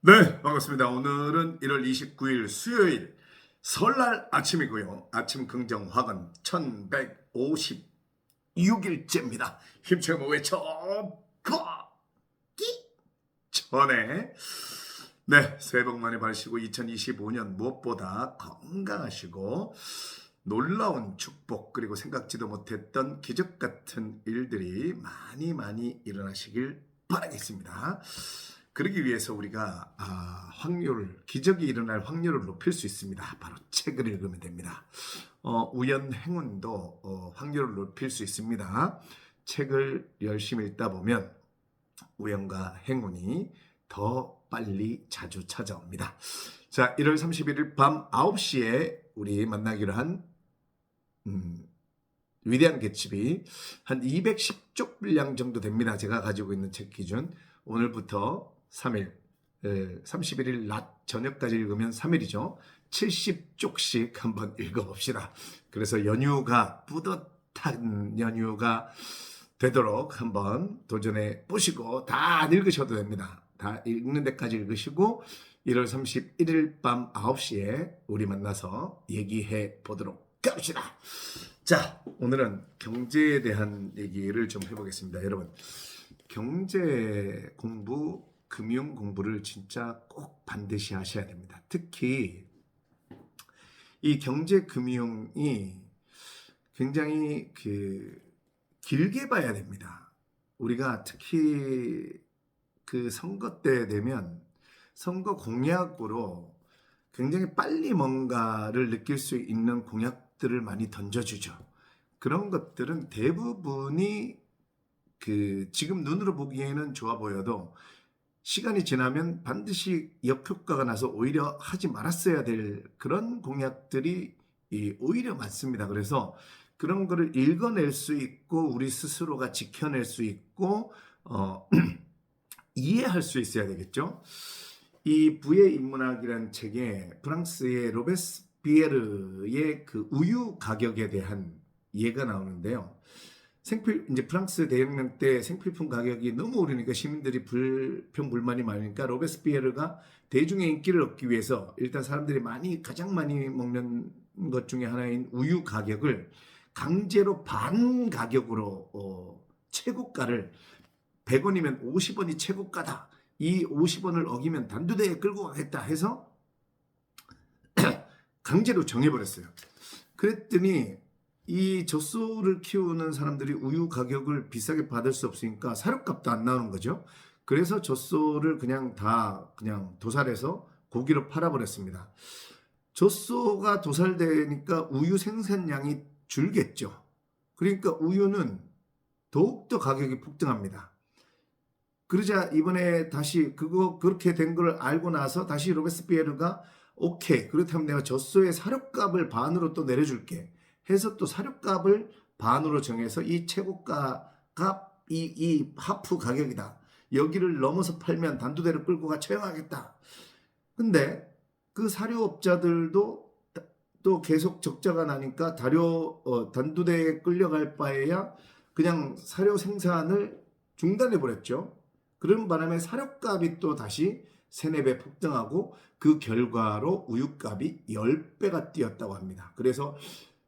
네, 반갑습니다. 오늘은 1월 29일 수요일 설날 아침이고요. 아침 긍정 화근 1156일째입니다. 힘차게 외쳐 거기 전에 새해 복 많이 받으시고 2025년 무엇보다 건강하시고 놀라운 축복 그리고 생각지도 못했던 기적 같은 일들이 많이 일어나시길 바라겠습니다. 그러기 위해서 우리가 기적이 일어날 확률을 높일 수 있습니다. 바로 책을 읽으면 됩니다. 우연 행운도 확률을 높일 수 있습니다. 책을 열심히 읽다 보면 우연과 행운이 더 빨리 자주 찾아옵니다. 자, 1월 31일 밤 9시에 우리 만나기로 한 위대한 개집이 한 210쪽 분량 정도 됩니다. 제가 가지고 있는 책 기준. 오늘부터 3일, 31일 낮 저녁까지 읽으면 3일이죠. 70쪽씩 한번 읽어봅시다. 그래서 연휴가 뿌듯한 연휴가 되도록 한번 도전해 보시고 다 안 읽으셔도 됩니다. 다 읽는 데까지 읽으시고 1월 31일 밤 9시에 우리 만나서 얘기해 보도록 합시다. 자, 오늘은 경제에 대한 얘기를 좀 해보겠습니다. 여러분, 경제 공부, 금융 공부를 진짜 꼭 반드시 하셔야 됩니다. 특히 이 경제 금융이 굉장히 길게 봐야 됩니다. 우리가 특히 그 선거 때 되면 선거 공약으로 굉장히 빨리 뭔가를 느낄 수 있는 공약들을 많이 던져주죠. 그런 것들은 대부분이 지금 눈으로 보기에는 좋아 보여도 시간이 지나면 반드시 역효과가 나서 오히려 하지 말았어야 될 그런 공약들이 오히려 많습니다. 그래서 그런 거를 읽어낼 수 있고 우리 스스로가 지켜낼 수 있고 이해할 수 있어야 되겠죠. 이 부의 인문학이라는 책에 프랑스의 로베스피에르의 그 우유 가격에 대한 예가 나오는데요. 이제 프랑스 대혁명 때 생필품 가격이 너무 오르니까 시민들이 불평불만이 많으니까 로베스피에르가 대중의 인기를 얻기 위해서 일단 사람들이 가장 많이 먹는 것 중에 하나인 우유 가격을 강제로 반 가격으로 최고가를 100원이면 50원이 최고가다. 이 50원을 어기면 단두대에 끌고 가겠다 해서 강제로 정해버렸어요. 그랬더니 이 젖소를 키우는 사람들이 우유 가격을 비싸게 받을 수 없으니까 사료값도 안 나오는 거죠. 그래서 젖소를 그냥 도살해서 고기로 팔아버렸습니다. 젖소가 도살되니까 우유 생산량이 줄겠죠. 그러니까 우유는 더욱더 가격이 폭등합니다. 그러자 이번에 다시 그렇게 된 걸 알고 나서 다시 로베스피에르가 오케이, 그렇다면 내가 젖소의 사료값을 반으로 또 내려줄게 해서 또 사료값을 반으로 정해서 이 최고가가 이 하프 가격이다. 여기를 넘어서 팔면 단두대로 끌고 가 처형하겠다. 근데 그 사료업자들도 또 계속 적자가 나니까 단두대에 끌려갈 바에야 그냥 사료 생산을 중단해 버렸죠. 그런 바람에 사료값이 또 다시 3, 4배 폭등하고 그 결과로 우유값이 10배가 뛰었다고 합니다. 그래서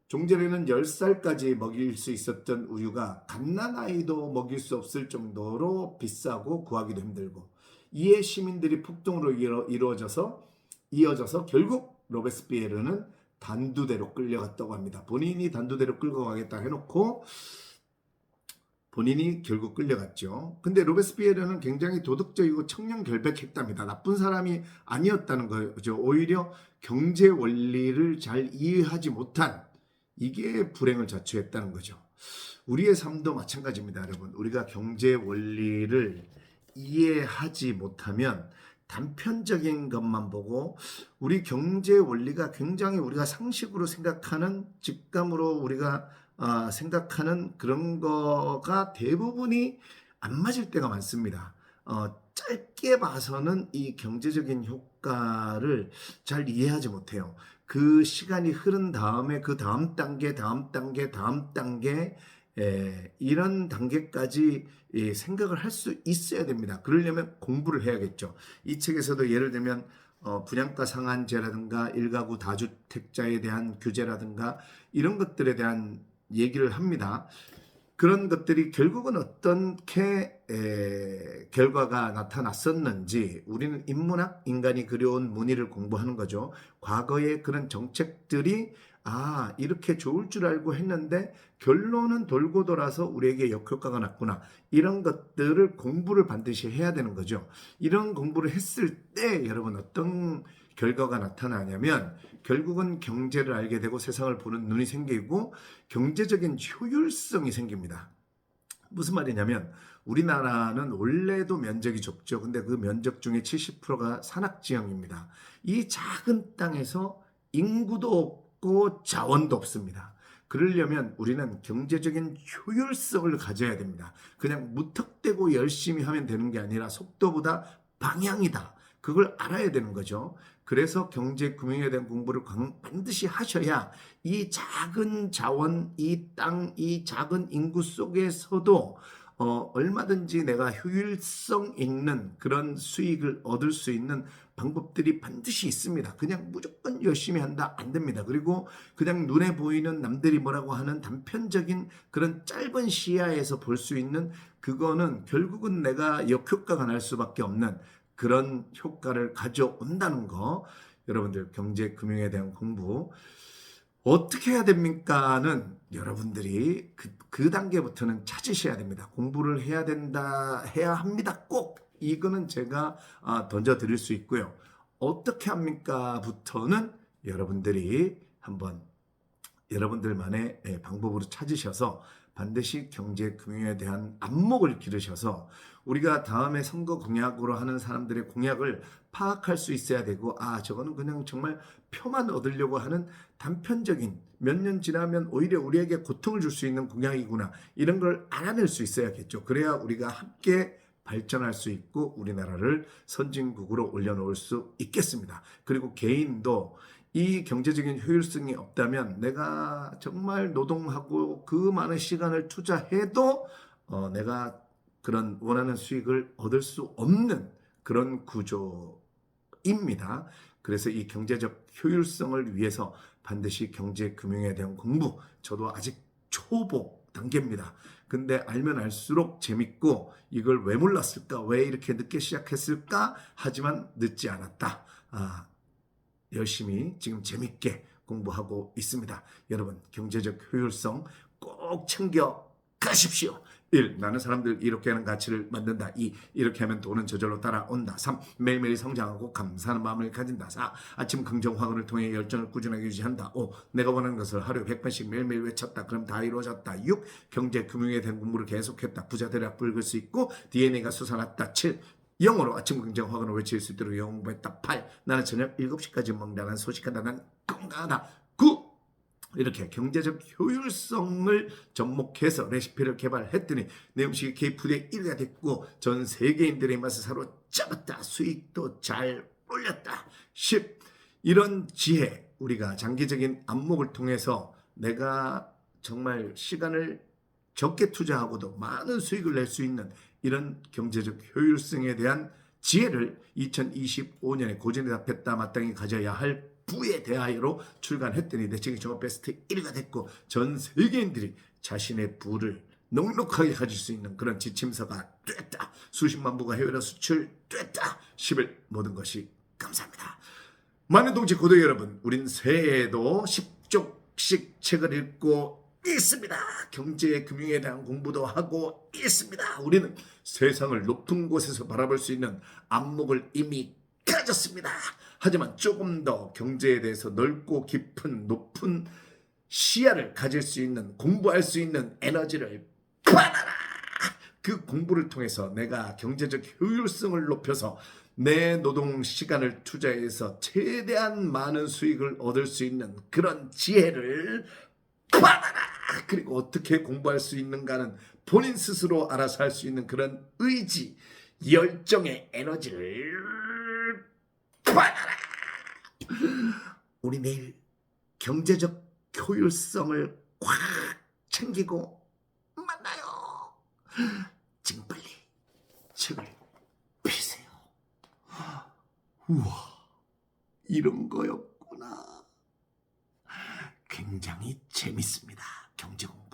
종전에는 10살까지 먹일 수 있었던 우유가 갓난아이도 먹일 수 없을 정도로 비싸고 구하기도 힘들고 이에 시민들이 폭동으로 이어져서 결국 로베스피에르는 단두대로 끌려갔다고 합니다. 본인이 단두대로 끌고 가겠다 해놓고 본인이 결국 끌려갔죠. 근데 로베스피에르는 굉장히 도덕적이고 청렴결백했답니다. 나쁜 사람이 아니었다는 거죠. 오히려 경제 원리를 잘 이해하지 못한 이게 불행을 자초했다는 거죠. 우리의 삶도 마찬가지입니다, 여러분. 우리가 경제 원리를 이해하지 못하면 단편적인 것만 보고 우리 경제 원리가 굉장히 우리가 상식으로 생각하는 직감으로 우리가 생각하는 그런 거가 대부분이 안 맞을 때가 많습니다. 짧게 봐서는 이 경제적인 효과를 잘 이해하지 못해요. 그 시간이 흐른 다음에 그 다음 단계 이런 단계까지 생각을 할 수 있어야 됩니다. 그러려면 공부를 해야겠죠. 이 책에서도 예를 들면 분양가 상한제라든가 일가구 다주택자에 대한 규제라든가 이런 것들에 대한 얘기를 합니다. 그런 것들이 결국은 어떻게 결과가 나타났었는지 우리는 인문학, 인간이 그려온 무늬를 공부하는 거죠. 과거의 그런 정책들이 이렇게 좋을 줄 알고 했는데 결론은 돌고 돌아서 우리에게 역효과가 났구나. 이런 것들을 공부를 반드시 해야 되는 거죠. 이런 공부를 했을 때 여러분 어떤 결과가 나타나냐면 결국은 경제를 알게 되고 세상을 보는 눈이 생기고 경제적인 효율성이 생깁니다. 무슨 말이냐면 우리나라는 원래도 면적이 좁죠. 근데 그 면적 중에 70%가 산악지형입니다. 이 작은 땅에서 인구도 없고 자원도 없습니다. 그러려면 우리는 경제적인 효율성을 가져야 됩니다. 그냥 무턱대고 열심히 하면 되는 게 아니라 속도보다 방향이다. 그걸 알아야 되는 거죠. 그래서 경제 금융에 대한 공부를 반드시 하셔야 이 작은 자원, 이 땅, 이 작은 인구 속에서도 얼마든지 내가 효율성 있는 그런 수익을 얻을 수 있는 방법들이 반드시 있습니다. 그냥 무조건 열심히 한다 안 됩니다. 그리고 그냥 눈에 보이는 남들이 뭐라고 하는 단편적인 그런 짧은 시야에서 볼 수 있는 그거는 결국은 내가 역효과가 날 수밖에 없는 그런 효과를 가져온다는 거. 여러분들 경제 금융에 대한 공부 어떻게 해야 됩니까는 여러분들이 그 단계부터는 찾으셔야 됩니다. 공부를 해야 된다, 해야 합니다. 꼭 이거는 제가 던져드릴 수 있고요. 어떻게 합니까? 부터는 여러분들이 한번 여러분들만의 방법으로 찾으셔서 반드시 경제 금융에 대한 안목을 기르셔서 우리가 다음에 선거 공약으로 하는 사람들의 공약을 파악할 수 있어야 되고 저거는 그냥 정말 표만 얻으려고 하는 단편적인 몇 년 지나면 오히려 우리에게 고통을 줄 수 있는 공약이구나 이런 걸 알아낼 수 있어야겠죠. 그래야 우리가 함께 발전할 수 있고 우리나라를 선진국으로 올려놓을 수 있겠습니다. 그리고 개인도 이 경제적인 효율성이 없다면 내가 정말 노동하고 그 많은 시간을 투자해도 내가 그런 원하는 수익을 얻을 수 없는 그런 구조입니다. 그래서 이 경제적 효율성을 위해서 반드시 경제 금융에 대한 공부, 저도 아직 초보 단계입니다. 근데 알면 알수록 재밌고 이걸 왜 몰랐을까? 왜 이렇게 늦게 시작했을까? 하지만 늦지 않았다. 열심히 지금 재밌게 공부하고 있습니다. 여러분 경제적 효율성 꼭 챙겨 가십시오. 1. 나는 사람들 이렇게 하는 가치를 만든다. 2. 이렇게 하면 돈은 저절로 따라온다. 3. 매일매일 성장하고 감사하는 마음을 가진다. 4. 아침 긍정 확언을 통해 열정을 꾸준하게 유지한다. 5. 내가 원하는 것을 하루에 100번씩 매일매일 외쳤다. 그럼 다 이루어졌다. 6. 경제 금융에 대한 공부를 계속했다. 부자 되려 악보 읽을 수 있고 DNA가 솟아났다. 7. 영어로 아침 긍정 확언을 외칠 수 있도록 영어 공부했다. 8. 나는 저녁 7시까지 먹는다. 난 소식하다. 난 건강하다. 9. 이렇게 경제적 효율성을 접목해서 레시피를 개발했더니 내 음식이 KFD에 1위가 됐고 전 세계인들의 맛을 사로잡았다. 수익도 잘 올렸다. 10. 이런 지혜 우리가 장기적인 안목을 통해서 내가 정말 시간을 적게 투자하고도 많은 수익을 낼 수 있는 이런 경제적 효율성에 대한 지혜를 2025년에 고전에 답했다 마땅히 가져야 할 부에 대하여로 출간했더니 내 책이 종합 베스트 1위가 됐고 전 세계인들이 자신의 부를 넉넉하게 가질 수 있는 그런 지침서가 됐다. 수십만 부가 해외로 수출됐다. 10일 모든 것이 감사합니다. 많은 동지 고도 여러분, 우린 새해에도 10쪽씩 책을 읽고 있습니다. 경제 금융에 대한 공부도 하고 있습니다. 우리는 세상을 높은 곳에서 바라볼 수 있는 안목을 이미 가졌습니다. 하지만 조금 더 경제에 대해서 넓고 깊은 높은 시야를 가질 수 있는 공부할 수 있는 에너지를 받아라. 그 공부를 통해서 내가 경제적 효율성을 높여서 내 노동 시간을 투자해서 최대한 많은 수익을 얻을 수 있는 그런 지혜를 받아라. 그리고 어떻게 공부할 수 있는가는 본인 스스로 알아서 할 수 있는 그런 의지, 열정의 에너지를 받아라. 우리 내일 경제적 효율성을 꽉 챙기고 지금 빨리 책을 피세요. 우와, 이런 거였구나. 굉장히 재밌습니다. 경제공부.